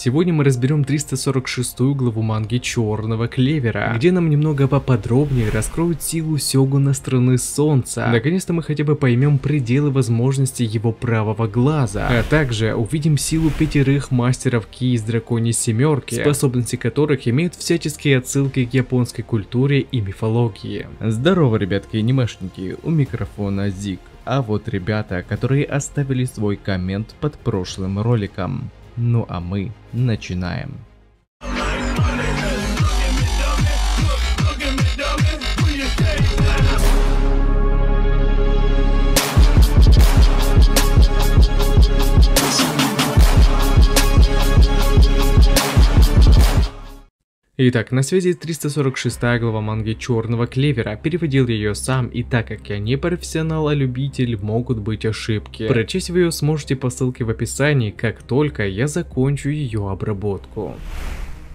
Сегодня мы разберем 346 главу манги Черного Клевера, где нам немного поподробнее раскроют силу Сёгуна Страны Солнца. Наконец-то мы хотя бы поймем пределы возможностей его правого глаза, а также увидим силу 5 мастеров Ки из Драконьей Семерки, способности которых имеют всяческие отсылки к японской культуре и мифологии. Здорово, ребятки анимешники, у микрофона Зик. А вот ребята, которые оставили свой коммент под прошлым роликом. Ну а мы начинаем. Итак, на связи 346 глава манги Черного Клевера. Переводил ее сам, и так как я не профессионал, а любитель, могут быть ошибки. Прочесть вы ее сможете по ссылке в описании, как только я закончу ее обработку.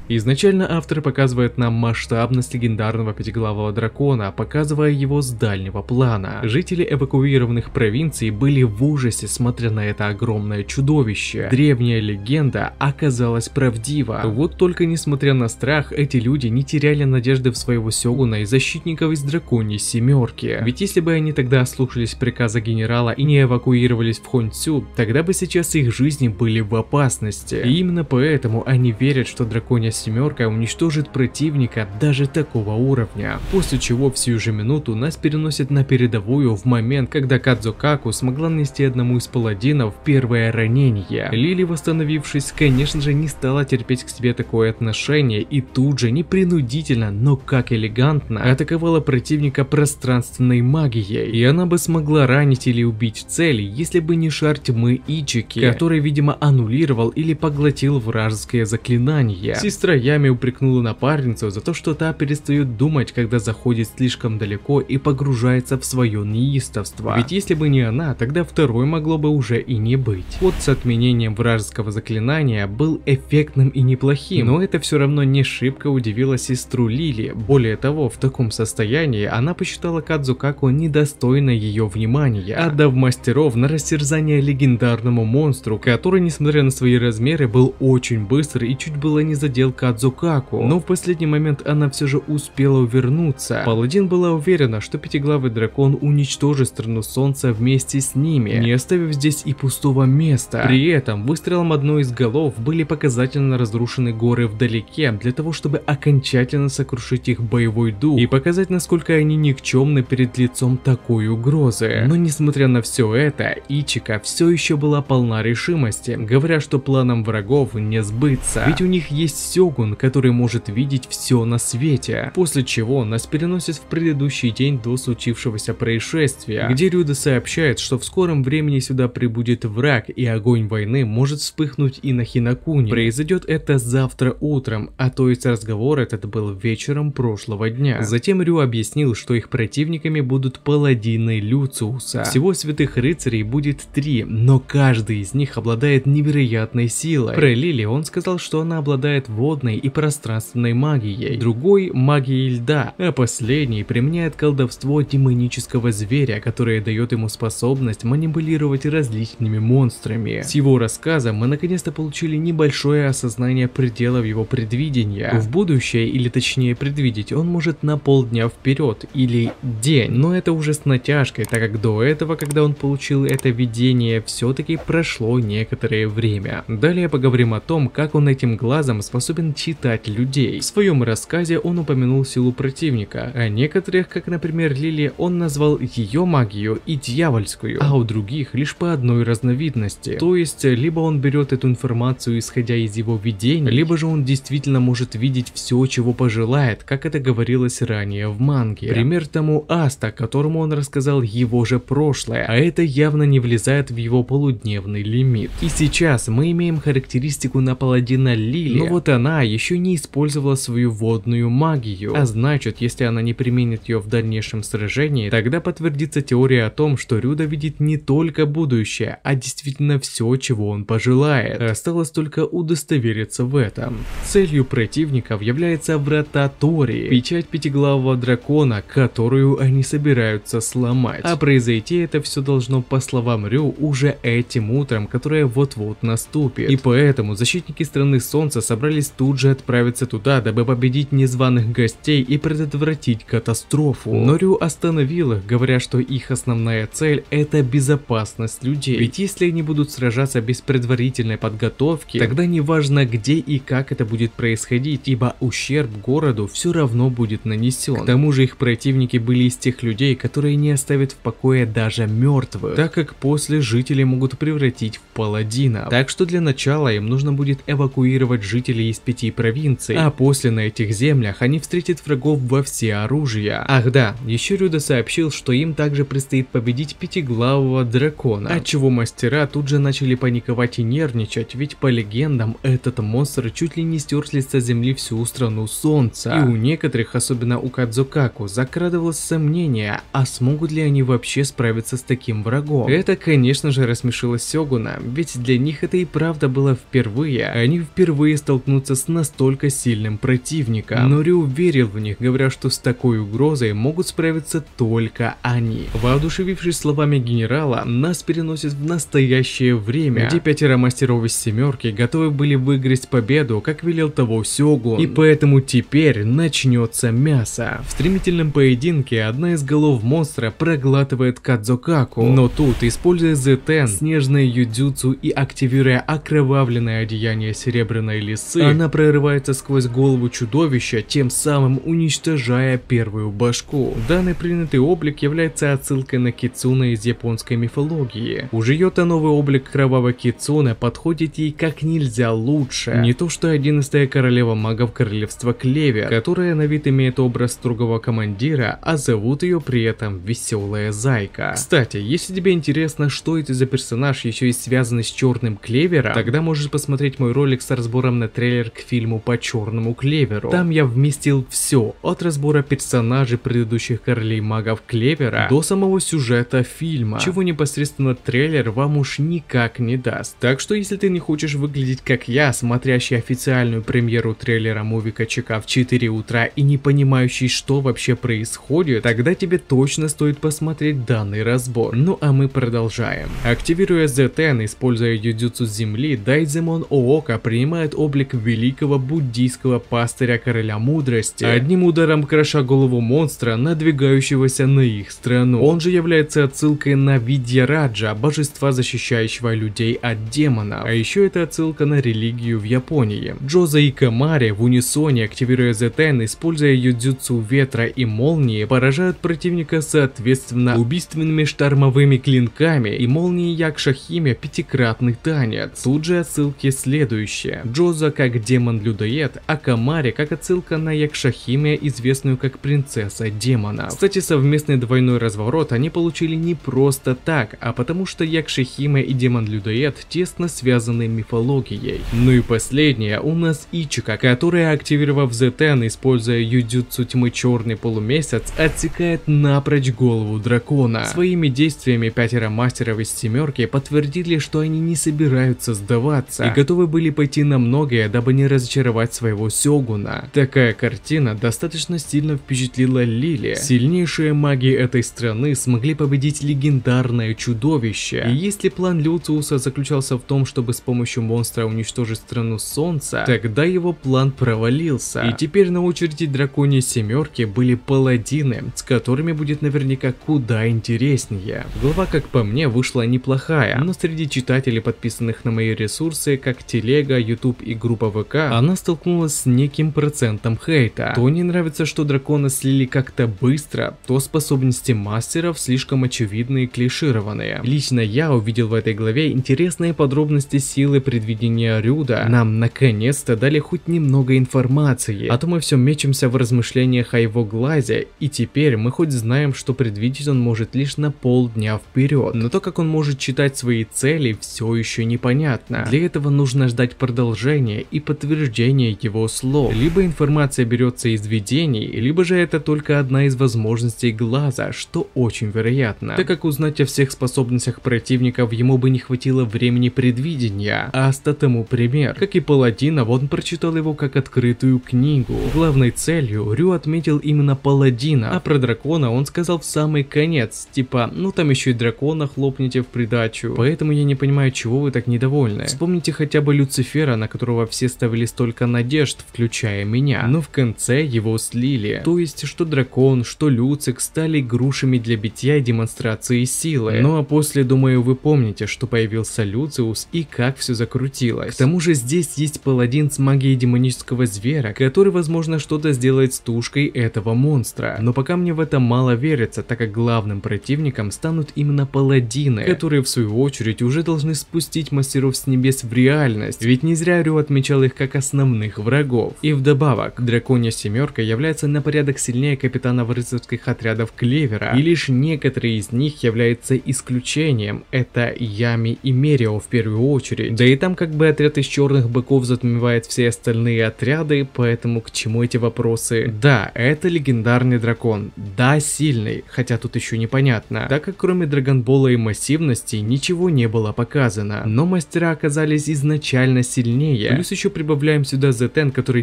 Изначально автор показывает нам масштабность легендарного пятиглавого дракона, показывая его с дальнего плана. Жители эвакуированных провинций были в ужасе, смотря на это огромное чудовище. Древняя легенда оказалась правдива. Вот только несмотря на страх, эти люди не теряли надежды в своего сёгуна и защитников из Драконьей Семерки. Ведь если бы они тогда ослушались приказа генерала и не эвакуировались в Хонсю, тогда бы сейчас их жизни были в опасности. И именно поэтому они верят, что Драконья Семерка уничтожит противника даже такого уровня. После чего в сию же минуту нас переносят на передовую в момент, когда Кадзукаку смогла нанести одному из паладинов первое ранение. Лили, восстановившись, конечно же не стала терпеть к себе такое отношение и тут же непринудительно, но как элегантно атаковала противника пространственной магией. И она бы смогла ранить или убить цель, если бы не шар тьмы Ичики, который, видимо, аннулировал или поглотил вражеское заклинание. Сестра Ями упрекнула напарницу за то, что та перестает думать, когда заходит слишком далеко и погружается в свое неистовство. Ведь если бы не она, тогда второй могло бы уже и не быть. Ход с отменением вражеского заклинания был эффектным и неплохим, но это все равно не шибко удивило сестру Лили. Более того, в таком состоянии она посчитала Кадзукаку недостойной ее внимания, отдав мастеров на растерзание легендарному монстру, который, несмотря на свои размеры, был очень быстрый и чуть было не задел Кадзукаку, но в последний момент она все же успела увернуться. Паладин была уверена, что пятиглавый дракон уничтожит Страну Солнца вместе с ними, не оставив здесь и пустого места. При этом выстрелом одной из голов были показательно разрушены горы вдалеке, для того чтобы окончательно сокрушить их боевой дух и показать, насколько они никчемны перед лицом такой угрозы. Но несмотря на все это, Ичика все еще была полна решимости, говоря, что планам врагов не сбыться, ведь у них есть Сёгун, который может видеть все на свете. После чего нас переносят в предыдущий день до случившегося происшествия, где Рюда сообщает, что в скором времени сюда прибудет враг и огонь войны может вспыхнуть и на Хинакуне. Произойдет это завтра утром, а то есть разговор этот был вечером прошлого дня. Затем Рю объяснил, что их противниками будут паладины Люциуса. Всего святых рыцарей будет 3, но каждый из них обладает невероятной силой. Про Лили он сказал, что она обладает водной и пространственной магией, другой магией льда, а последний применяет колдовство демонического зверя, которое дает ему способность манипулировать различными монстрами. С его рассказа мы наконец-то получили небольшое осознание пределов его предвидения. В будущее, или точнее предвидеть, он может на полдня вперед или день, но это уже с натяжкой, так как до этого, когда он получил это видение, все-таки прошло некоторое время. Далее поговорим о том, как он этим глазом способен читать людей. В своем рассказе он упомянул силу противника, а некоторых, как например Лили, он назвал ее магию и дьявольскую, а у других лишь по одной разновидности. То есть, либо он берет эту информацию исходя из его видений, либо же он действительно может видеть все, чего пожелает, как это говорилось ранее в манге. Пример тому Аста, которому он рассказал его же прошлое, а это явно не влезает в его полудневный лимит. И сейчас мы имеем характеристику на паладина Лили, но вот она она еще не использовала свою водную магию, а значит, если она не применит ее в дальнейшем сражении, тогда подтвердится теория о том, что Рюда видит не только будущее, а действительно все, чего он пожелает. Осталось только удостовериться в этом. Целью противников является врата Тори, печать пятиглавого дракона, которую они собираются сломать. А произойти это все должно, по словам Рю, уже этим утром, которое вот-вот наступит. И поэтому защитники страны Солнца собрались тут же отправиться туда, дабы победить незваных гостей и предотвратить катастрофу. Но Рю остановил их, говоря, что их основная цель — это безопасность людей. Ведь если они будут сражаться без предварительной подготовки, тогда неважно где и как это будет происходить, ибо ущерб городу все равно будет нанесен. К тому же их противники были из тех людей, которые не оставят в покое даже мертвых, так как после жители могут превратить в паладинов. Так что для начала им нужно будет эвакуировать жителей из 5 провинций, а после на этих землях они встретят врагов во всеоружие. Ах да, еще Рюда сообщил, что им также предстоит победить пятиглавого дракона, отчего мастера тут же начали паниковать и нервничать, ведь по легендам этот монстр чуть ли не стер с лица земли всю страну Солнца. И у некоторых, особенно у Кадзукаку, закрадывалось сомнение, а смогут ли они вообще справиться с таким врагом. Это, конечно же, рассмешило Сёгуна, ведь для них это и правда было впервые, они впервые столкнутся с настолько сильным противником. Но Рю верил в них, говоря, что с такой угрозой могут справиться только они. Воодушевившись словами генерала, нас переносит в настоящее время, где 5 мастеров из 7 готовы были выиграть победу, как велел того Сёгун. И поэтому теперь начнется мясо. В стремительном поединке одна из голов монстра проглатывает Кадзукаку, но тут, используя Зетен, снежное юдзюцу и активируя окровавленное одеяние серебряной лисы, она прорывается сквозь голову чудовища, тем самым уничтожая первую башку. Данный принятый облик является отсылкой на Кицуне из японской мифологии. Уж ее-то новый облик кровавой Кицуне подходит ей как нельзя лучше. Не то что 11-я королева магов королевства Клевер, которая на вид имеет образ строгого командира, а зовут ее при этом Веселая Зайка. Кстати, если тебе интересно, что это за персонаж еще и связанный с Черным Клевером, тогда можешь посмотреть мой ролик с разбором на трейлер к фильму по Черному Клеверу. Там я вместил все, от разбора персонажей предыдущих королей магов Клевера до самого сюжета фильма, чего непосредственно трейлер вам уж никак не даст. Так что если ты не хочешь выглядеть как я, смотрящий официальную премьеру трейлера Мувика ЧК в 4 утра и не понимающий, что вообще происходит, тогда тебе точно стоит посмотреть данный разбор. Ну а мы продолжаем. Активируя Зетен, используя юдзюцу с земли, Дайдземон Оока принимает облик великого буддийского пастыря короля мудрости, одним ударом кроша голову монстра, надвигающегося на их страну. Он же является отсылкой на Видьяраджа, божества, защищающего людей от демонов. А еще это отсылка на религию в Японии. Джоза и Камари в унисоне, активируя Зетен, используя юдзюцу ветра и молнии, поражают противника соответственно убийственными штормовыми клинками и молнией Якшахиме пятикратный танец. Тут же отсылки следующие. Джоза как демон-людоед, а Камари как отсылка на Якшахиме, известную как принцесса демона. Кстати, совместный двойной разворот они получили не просто так, а потому что Якшахиме и демон-людоед тесно связаны мифологией. Ну и последнее, у нас Ичика, которая, активировав Зетен, используя юдзюцу тьмы черный полумесяц, отсекает напрочь голову дракона. Своими действиями 5 мастеров из 7 подтвердили, что они не собираются сдаваться и готовы были пойти на многое, дабы не разочаровать своего Сёгуна. Такая картина достаточно сильно впечатлила Лили. Сильнейшие маги этой страны смогли победить легендарное чудовище. И если план Люциуса заключался в том, чтобы с помощью монстра уничтожить страну Солнца, тогда его план провалился. И теперь на очереди драконьей 7 были паладины, с которыми будет наверняка куда интереснее. Глава, как по мне, вышла неплохая, но среди читателей, подписанных на мои ресурсы, как Телега, YouTube и группа ВК, она столкнулась с неким процентом хейта. То не нравится, что драконы слили как-то быстро, то способности мастеров слишком очевидные и клишированные. Лично я увидел в этой главе интересные подробности силы предвидения Рюда. Нам наконец-то дали хоть немного информации, а то мы все мечемся в размышлениях о его глазе, и теперь мы хоть знаем, что предвидеть он может лишь на полдня вперед. Но то, как он может читать свои цели, все еще непонятно. Для этого нужно ждать продолжения и подтверждение его слов. Либо информация берется из видений, либо же это только одна из возможностей глаза, что очень вероятно, так как узнать о всех способностях противников ему бы не хватило времени предвидения. Аста тому пример. Как и Паладинов, он прочитал его как открытую книгу. Главной целью Рю отметил именно Паладина, а про дракона он сказал в самый конец, типа, ну там еще и дракона хлопните в придачу. Поэтому я не понимаю, чего вы так недовольны. Вспомните хотя бы Люцифера, на которого все ставили столько надежд, включая меня. Но в конце его слили. То есть, что дракон, что Люцик стали грушами для битья и демонстрации силы. Ну а после, думаю, вы помните, что появился Люциус и как все закрутилось. К тому же здесь есть паладин с магией демонического зверя, который, возможно, что-то сделает с тушкой этого монстра. Но пока мне в это мало верится, так как главным противником станут именно паладины, которые в свою очередь уже должны спустить мастеров с небес в реальность, ведь не зря Рю отмечал их как основных врагов. И вдобавок, драконья семерка является на порядок сильнее капитанов рыцарских отрядов Клевера, и лишь некоторые из них являются исключением, это Ями и Мерио в первую очередь, да и там как бы отряд из черных быков затмевает все остальные отряды, поэтому к чему эти вопросы? Да, это легендарный дракон, да, сильный, хотя тут еще непонятно, так как кроме драгонбола и массивности ничего не было показано, но мастера оказались изначально сильнее, плюс еще прибавляем сюда Зетен, который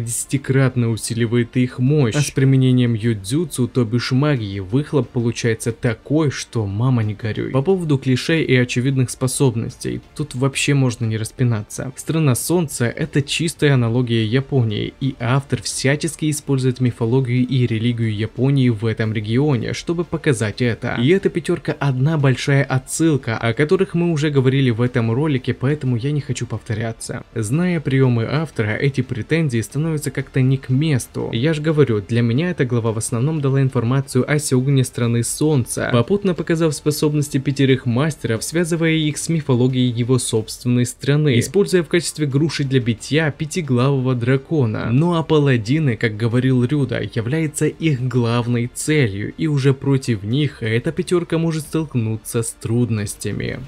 10-кратно усиливает их мощь, а с применением юдзюцу, то бишь магии, выхлоп получается такой, что мама не горюй. По поводу клише и очевидных способностей, тут вообще можно не распинаться. Страна Солнца — это чистая аналогия Японии, и автор всячески использует мифологию и религию Японии в этом регионе, чтобы показать это. И эта пятерка одна большая отсылка, о которых мы уже говорили в этом ролике, поэтому я не хочу повторяться. Зная приемы автора, эти претензии становятся как-то не к месту. Я же говорю, для меня эта глава в основном дала информацию о сёгуне страны Солнца, попутно показав способности 5 мастеров, связывая их с мифологией его собственной страны, используя в качестве груши для битья 5-главого дракона. Ну а паладины, как говорил Рюда, является их главной целью, и уже против них эта пятерка может столкнуться с трудностями.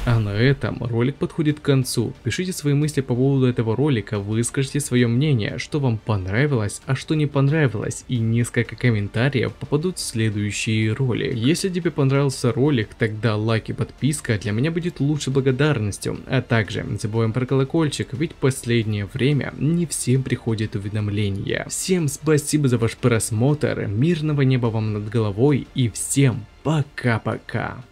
А на этом ролик подходит к концу. Пишите свои мысли по поводу этого ролика, выскажите свое мнение, что вам понравилось, а что не понравилось, и несколько комментариев попадут в следующие ролики. Если тебе понравился ролик, тогда лайк и подписка для меня будет лучшей благодарностью, а также не забываем про колокольчик, ведь в последнее время не всем приходят уведомления. Всем спасибо за ваш просмотр, мирного неба вам над головой и всем пока-пока.